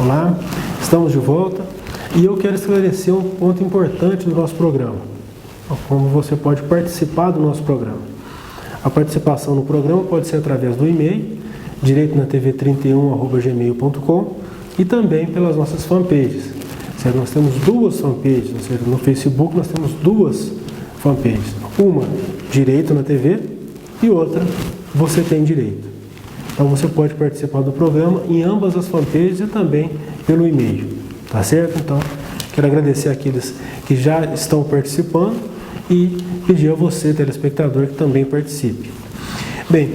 Olá, estamos de volta e eu quero esclarecer um ponto importante do nosso programa. Como você pode participar do nosso programa. A participação no programa pode ser através do e-mail, direitonatv31@gmail.com e também pelas nossas fanpages. Nós temos duas fanpages, ou seja, no Facebook nós temos duas fanpages. Uma, Direito na TV, e outra, Você Tem Direito. Então você pode participar do programa em ambas as fanpages e também pelo e-mail, tá certo? Então, quero agradecer àqueles que já estão participando e pedir a você, telespectador, que também participe. Bem,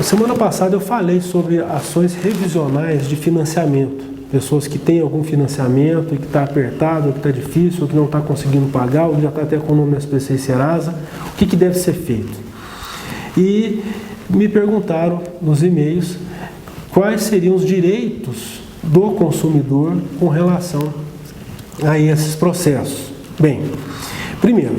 semana passada eu falei sobre ações revisionais de financiamento. Pessoas que têm algum financiamento e que está apertado, ou que está difícil, ou que não está conseguindo pagar, ou que já está até com o nome no SPC e Serasa, o que deve ser feito? E me perguntaram nos e-mails quais seriam os direitos do consumidor com relação a esses processos. Bem, primeiro,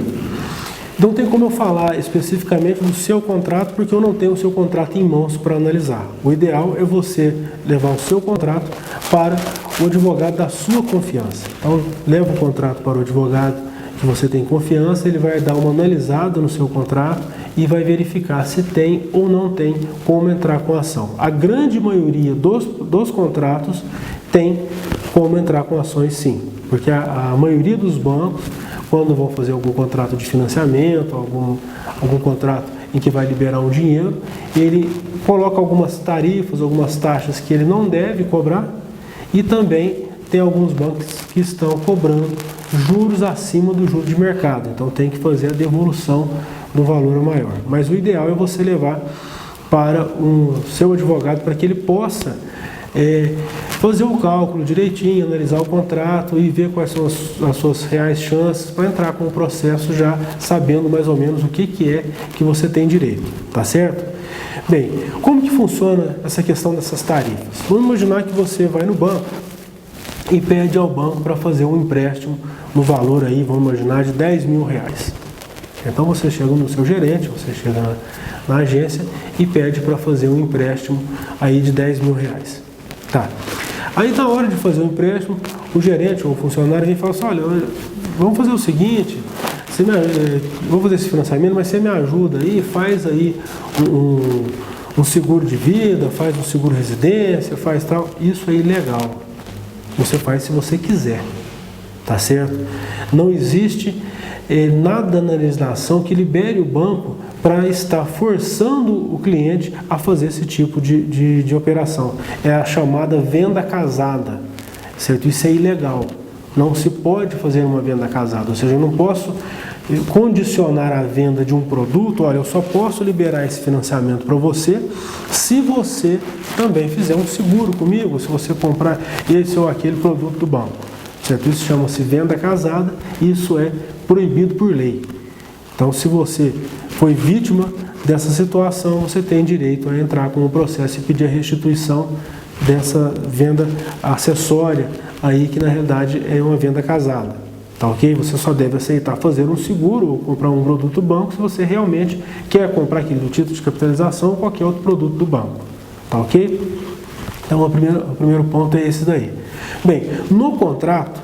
não tem como eu falar especificamente do seu contrato, porque eu não tenho o seu contrato em mãos para analisar. O ideal é você levar o seu contrato para o advogado da sua confiança. Então, leva o contrato para o advogado que você tem confiança, ele vai dar uma analisada no seu contrato e vai verificar se tem ou não tem como entrar com a ação. A grande maioria dos contratos tem como entrar com ações, sim, porque a maioria dos bancos, quando vão fazer algum contrato de financiamento, algum contrato em que vai liberar um dinheiro, ele coloca algumas tarifas, algumas taxas que ele não deve cobrar, e também tem alguns bancos que estão cobrando juros acima do juro de mercado, então tem que fazer a devolução do valor maior. Mas o ideal é você levar para o seu advogado para que ele possa fazer o cálculo direitinho, analisar o contrato e ver quais são as suas reais chances para entrar com o processo já sabendo mais ou menos o que é que você tem direito, tá certo? Bem, como que funciona essa questão dessas tarifas? Vamos imaginar que você vai no banco e pede ao banco para fazer um empréstimo no valor aí, vamos imaginar, de R$10.000. Então você chega no seu gerente, você chega na agência e pede para fazer um empréstimo aí de R$10.000. Tá. Aí na hora de fazer o empréstimo, o gerente ou o funcionário vem e fala assim, olha, vamos fazer o seguinte, vou fazer esse financiamento, mas você me ajuda aí, faz aí um seguro de vida, faz um seguro residência, faz tal. Isso é ilegal. Você faz se você quiser, tá certo? Não existe nada na legislação que libere o banco para estar forçando o cliente a fazer esse tipo de operação. É a chamada venda casada, certo? Isso é ilegal. Não se pode fazer uma venda casada, ou seja, eu não posso condicionar a venda de um produto, olha, eu só posso liberar esse financiamento para você se você também fizer um seguro comigo, se você comprar esse ou aquele produto do banco, certo? Isso chama-se venda casada e isso é proibido por lei. Então, se você foi vítima dessa situação, você tem direito a entrar com o processo e pedir a restituição dessa venda acessória aí, que na realidade é uma venda casada. Tá ok? Você só deve aceitar fazer um seguro ou comprar um produto do banco se você realmente quer comprar aquele do título de capitalização ou qualquer outro produto do banco. Tá ok? Então, o primeiro ponto é esse daí. Bem, no contrato,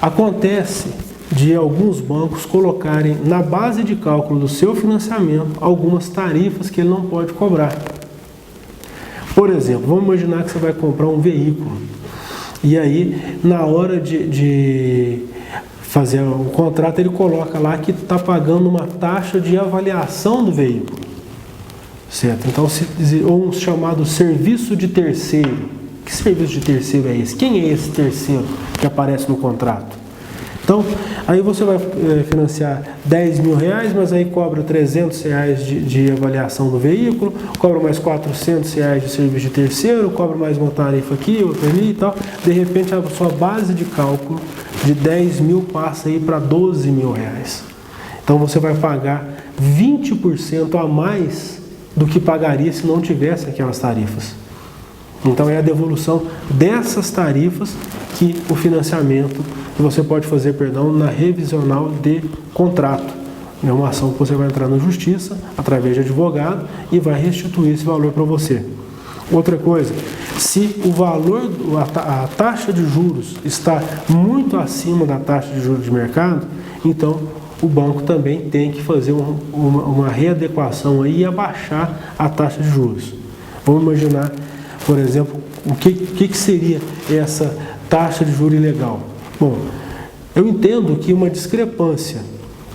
acontece de alguns bancos colocarem na base de cálculo do seu financiamento algumas tarifas que ele não pode cobrar. Por exemplo, vamos imaginar que você vai comprar um veículo e aí, na hora de fazer o contrato, ele coloca lá que está pagando uma taxa de avaliação do veículo, certo? Então, ou um chamado serviço de terceiro. Que serviço de terceiro é esse? Quem é esse terceiro que aparece no contrato? Então, aí você vai financiar R$10.000, mas aí cobra R$300 de avaliação do veículo, cobra mais R$400 de serviço de terceiro, cobra mais uma tarifa aqui, outra ali e tal. De repente, a sua base de cálculo de R$10.000 passa aí para R$12.000. Então, você vai pagar 20% a mais do que pagaria se não tivesse aquelas tarifas. Então, é a devolução dessas tarifas que o financiamento que você pode fazer, na revisional de contrato. É uma ação que você vai entrar na justiça através de advogado e vai restituir esse valor para você. Outra coisa, se o valor, a taxa de juros está muito acima da taxa de juros de mercado, então o banco também tem que fazer uma readequação aí e abaixar a taxa de juros. Vamos imaginar, por exemplo, o que seria essa taxa de juros ilegal? Bom, eu entendo que uma discrepância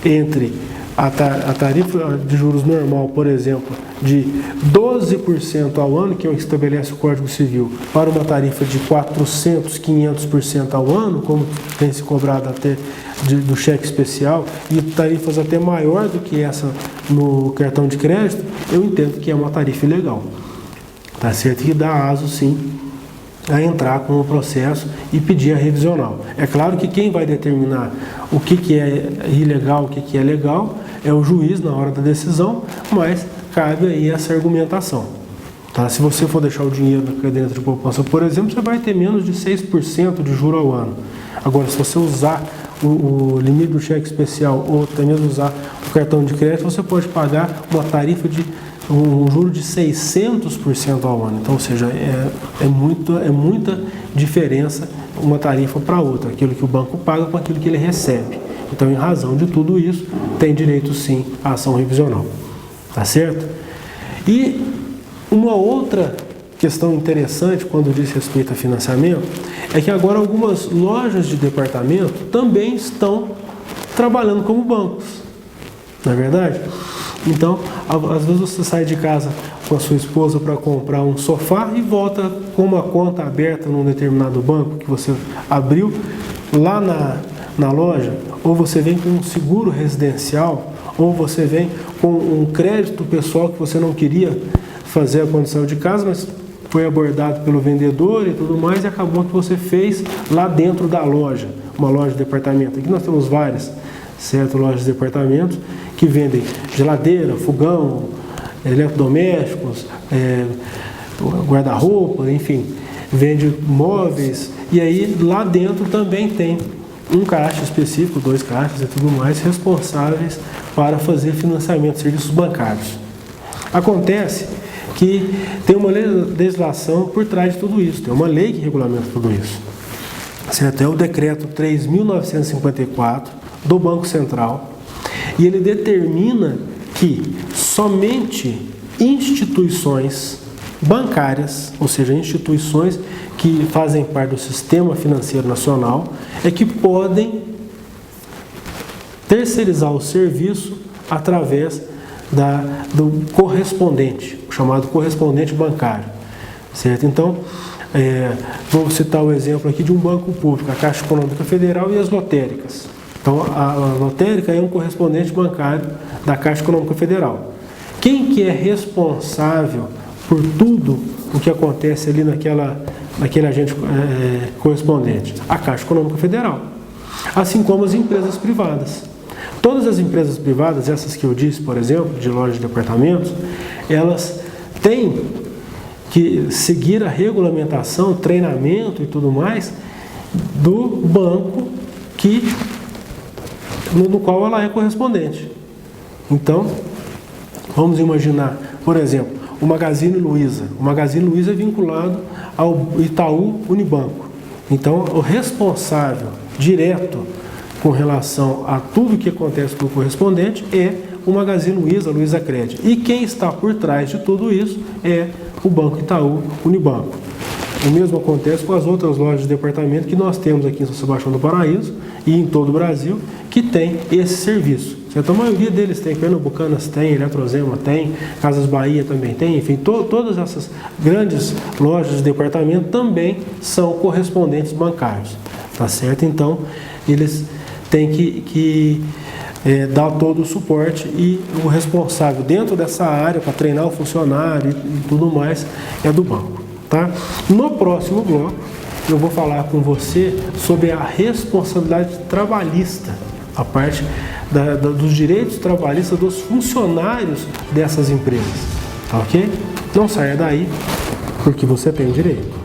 entre a tarifa de juros normal, por exemplo, de 12% ao ano, que é o que estabelece o Código Civil, para uma tarifa de 400%, 500% ao ano, como tem se cobrado até do cheque especial, e tarifas até maior do que essa no cartão de crédito, eu entendo que é uma tarifa ilegal. Tá certo? Que dá aso, sim, a entrar com o processo e pedir a revisional. É claro que quem vai determinar o que é ilegal, o que é legal, é o juiz na hora da decisão, mas cabe aí essa argumentação. Tá? Se você for deixar o dinheiro na caderneta de poupança, por exemplo, você vai ter menos de 6% de juro ao ano. Agora, se você usar o limite do cheque especial ou até mesmo usar o cartão de crédito, você pode pagar uma tarifa de um juro de 600% ao ano. Então, ou seja, é muita diferença uma tarifa para outra, aquilo que o banco paga com aquilo que ele recebe. Então, em razão de tudo isso, tem direito sim à ação revisional. Tá certo? E uma outra questão interessante quando diz respeito a financiamento é que agora algumas lojas de departamento também estão trabalhando como bancos. Não é verdade? Então, às vezes você sai de casa com a sua esposa para comprar um sofá e volta com uma conta aberta num determinado banco que você abriu lá na loja, ou você vem com um seguro residencial, ou você vem com um crédito pessoal que você não queria fazer a condição de casa, mas foi abordado pelo vendedor e tudo mais, e acabou que você fez lá dentro da loja, uma loja de departamento. Aqui nós temos várias, certo, lojas de departamentos que vendem geladeira, fogão, eletrodomésticos, guarda-roupa, enfim, vende móveis, e aí lá dentro também tem um caixa específico, 2 caixas e tudo mais, responsáveis para fazer financiamento de serviços bancários. Acontece que tem uma legislação por trás de tudo isso, tem uma lei que regulamenta tudo isso. Certo? É o decreto 3.954 do Banco Central, e ele determina que somente instituições bancárias, ou seja, instituições que fazem parte do sistema financeiro nacional, é que podem terceirizar o serviço através do correspondente, chamado correspondente bancário. Certo? Então, vou citar o exemplo aqui de um banco público, a Caixa Econômica Federal e as lotéricas. Então, a lotérica é um correspondente bancário da Caixa Econômica Federal. Quem que é responsável por tudo o que acontece ali naquele agente correspondente? A Caixa Econômica Federal. Assim como as empresas privadas. Todas as empresas privadas, essas que eu disse, por exemplo, de lojas de departamentos, elas têm que seguir a regulamentação, treinamento e tudo mais do banco no qual ela é correspondente. Então, vamos imaginar, por exemplo, o Magazine Luiza. O Magazine Luiza é vinculado ao Itaú Unibanco. Então, o responsável direto com relação a tudo que acontece com o correspondente é o Magazine Luiza, Luizacred. E quem está por trás de tudo isso é o Banco Itaú Unibanco. O mesmo acontece com as outras lojas de departamento que nós temos aqui em São Sebastião do Paraíso e em todo o Brasil, que tem esse serviço. Certo? A maioria deles tem, Pernambucanas tem, Eletrozema tem, Casas Bahia também tem, enfim, todas essas grandes lojas de departamento também são correspondentes bancários. Tá certo? Então, eles têm que dar todo o suporte, e o responsável dentro dessa área para treinar o funcionário e tudo mais é do banco. Tá? No próximo bloco, eu vou falar com você sobre a responsabilidade trabalhista, a parte dos direitos trabalhistas dos funcionários dessas empresas. Tá ok? Não saia daí, porque você tem direito.